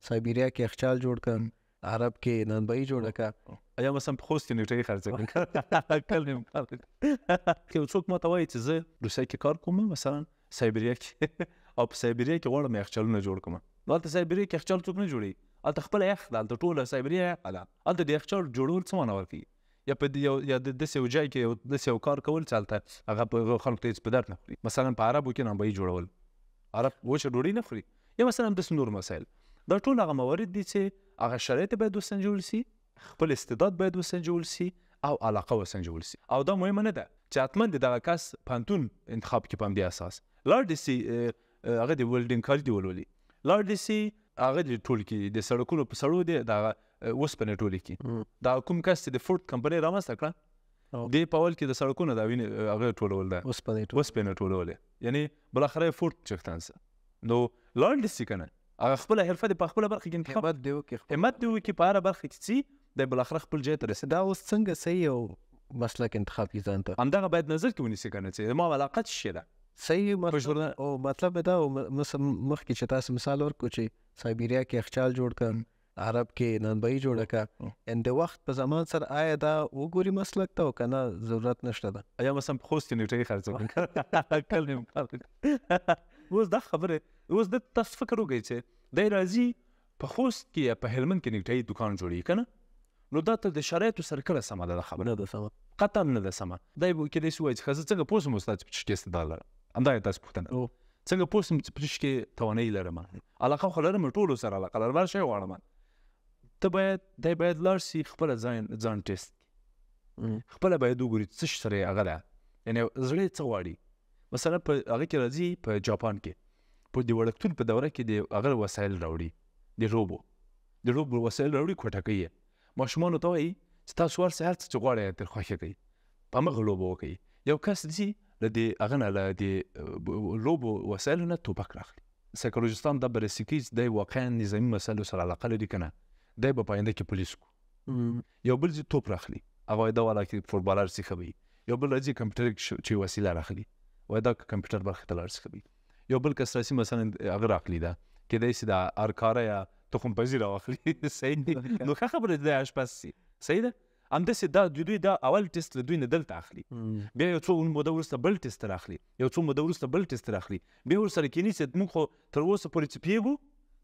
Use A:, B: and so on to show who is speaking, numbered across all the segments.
A: سایبیریا کې یخچال جوړ کړ، عرب کې نانبایی جوړه کړه،
B: یا مثلا په خوست کې نیټه خرڅ کړم کلم که څوک ماته وایي چې زه روسیه کې کار کوم مثلا سایبیریا کې او په سایبیریا کې غواړم یخچالونه جوړ کړم، نو هلته سایبیریا کې یخچال څوک نه جوړوي، هلته خپله یخ ده، هلته ټوله سایبیریا یخ ده، هلته د یخچال جوړول څه معنی ورکوي، یا په یا داسې یو ځای کې داسې یو کار کول چې هلته هغه په خلکو ته هېڅ په درد نه خوري، مثلا په عربو کې نانبایی جوړول، عرب وچه ډوډۍ نه خوري، یا مثلا داسې نور مسایل، دا ټول هغه موارد دي چې هغه شرایط باید وسنجول سي، خپل استعداد باید وسنجول سي او علاقه وسنجول سي، او دا مهمه نه ده چې حتما د دغه کس پوهنتون انتخاب کې په همدې اساس لاړ دې سي هغه د ولډینګ کار دی ولولي، لاړ دې سي هغه د ټول کې د سړکونو په سړو دی دغه اوسپنې ټولې کې دا کوم کس چې د فورد کمپنۍ رامنځته کړه دې په اول کې د سړکونو دا وینې هغه ټولول ده اوسپنې ټولولې، یعنی بالاخره فورد چښتن سه، نو لاړ دې سي که نه هغه خپله حرفه د په خپله برخه کې انتخاب همت دې وکړي په هره برخه کې چې دی بالاخره خپل ځای ته رسېد.
A: دا اوس څنګه صحیح یو مسلک انتخاب کړي ځان ته؟
B: همدغه باید نظر کې ونیسي که نه چې زما علاقه څه شی ده
A: صحیح او مطلب دا مخکې چې تاسو مثال ورکړو چې سایبیریا کې یخچال جوړ کړ، عرب کې نانبایی جوړه کړه، ان د وخت په زمان سره آیا دا وګوري مسلک ته او که نه ضرورت نشته ده؟
B: یا مثلا په خوست کې نیټه خرڅ کړم اوس دا خبره اوس د تاسو فکر وکړئ چې دی راځي په خوست کې یا په هلمند کې نیټایي دوکان جوړوي که نه، نو دا ته د شرایطو سره کله سمه ده دا خبره
A: نه ده سمه،
B: قطعا نه ده سمه، دی به کیدای شي ووایي چې ښه زه څنګه پوه سم استاد چې په څه کې استعداد لرم، همدا یې تاسو پوښتنه څنګه پوه سم چې په څه کې توانایي لرم، علاقه خو لرم ټولو سره علاقه لرم، هر شی غواړم، ته دی باید لاړ سي خپله ځان ټیسټ کړي، خپله باید وګوري څه شي سره یې هغه ده، یعنې زړه یې څه غواړي، مثلا په هغه کې راځي په جاپان کې په د وړکتون په دوره کې د هغه وسایل راوړي د لوبو وسایل راوړي کوټه کوي ماشومانو ته وایي چې تاسو ورسئ هر څه چې غواړئ ترې خوښه کوي په همغه لوبو وکوي، یو کس ځي له د هغه نه له د لوبو وسایلو نه توپک راخلي، سایکولوژیستان دا بررسي کوي چې دی واقعا نظامي مسایلو سره علاقه لري که نه، دی به په آینده کې پولیس کو، یو بل ځي توپ راخلي هغه وایي دا والا کې فوټبالر سیښوي، یو بل راځي کمپیوټر چې وسیله راخلي وایي دا کمپیوټر برخې ته لاړ سیښوي، یو بل کس راسي مثلا هغه راخلي ده کیدای شي د ارکاره یا تخم پزی راخلي صحیح دی، نو ښه خبره ده اشپز سي صحیح ده، همداسې دا دوی دا اول ټیسټ له دوی نه دلته اخلي، بیا یو څو موده وروسته بل ټیسټ راخلي، یو څو موده وروسته بل ټیسټ راخلي، بیا ورسره کینی چې موږ خو تر اوسه پورې چې پوهېږو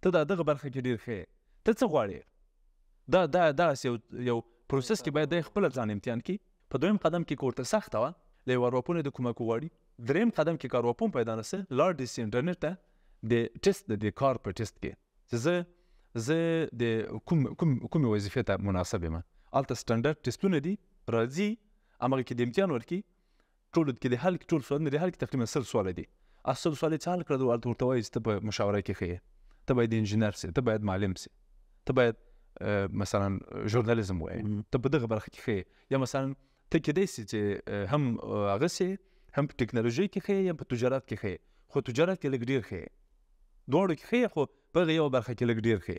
B: ته د دغه برخه کې ډېر ښه یې، ته څه غواړې، دا یو پروسس کې باید دی خپله ځان امتحان کړي، په دویم قدم کې که ورته سخته وه له یو ارواپوهنې د کومک وغواړي، دریم قدم کې که ارواپوه پیدا نه سه لاړ دې سي انټرنېټ ته د ټیسټ د کار په ټیسټ کې چې زه د کومې وظیفې ته مناسب یم، هلته سټنډرډ ټیسټونه دي راځي همغه کې د امتحان ورکړي، ټولو کې د حل ټول سوالونه د حل کې تقریبا 100 سواله دي، 100 سوال چې حل کړه هلته ورته وایي چې ته په مشاوره کې ښه یې، ته باید انجینر سې، ته باید معلم سې، ته باید مثلا ژورنالیزم وایي، ته په دغه برخه کې ښه یې، یا مثلا ته کیدای سي چې هم هغه سې هم په ټکنالوژۍ کې ښه یې هم په تجارت کې ښه یې، خو تجارت کې لږ ډېر ښه یې، دواړو کې ښه یې خو په هغه یوه برخه کې لږ ډېر ښه یې.